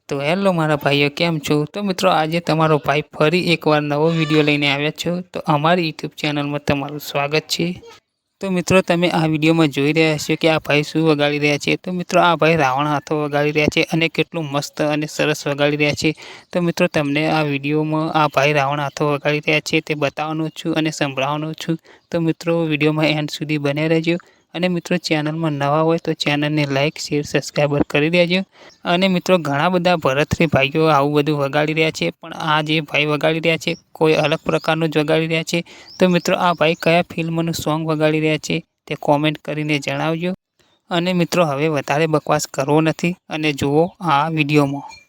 તો હેલો મારા ભાઈઓ, કેમ છો? તો મિત્રો આજે તમારો ભાઈ ફરી એકવાર નવો વિડીયો લઈને આવ્યા છો. તો અમારી યુટ્યુબ ચેનલમાં તમારું સ્વાગત છે. તો મિત્રો તમે આ વિડીયોમાં જોઈ રહ્યા છો કે આ ભાઈ શું વગાડી રહ્યા છે. તો મિત્રો આ ભાઈ રાવણ હાથો વગાડી રહ્યા છે અને કેટલું મસ્ત અને સરસ વગાડી રહ્યા છે. તો મિત્રો તમને આ વિડીયોમાં આ ભાઈ રાવણ હાથો વગાડી રહ્યા છે તે બતાવવાનું છું અને સંભળાવવાનો છું. તો મિત્રો વિડીયોમાં એન્ડ સુધી બન્યા રહેજો. અને મિત્રો ચેનલમાં નવા હોય તો ચેનલને લાઇક, શેર, સબસ્ક્રાઈબર કરી દેજો. અને મિત્રો ઘણા બધા ભરતરી ભાઈઓ આવું બધું વગાડી રહ્યા છે, પણ આ જે ભાઈ વગાડી રહ્યા છે કોઈ અલગ પ્રકારનું જ વગાડી રહ્યા છે. તો મિત્રો આ ભાઈ કયા ફિલ્મનું સોંગ વગાડી રહ્યા છે તે કોમેન્ટ કરીને જણાવજો. અને મિત્રો હવે વધારે બકવાસ કરવો નથી અને જુઓ આ વિડીયોમાં.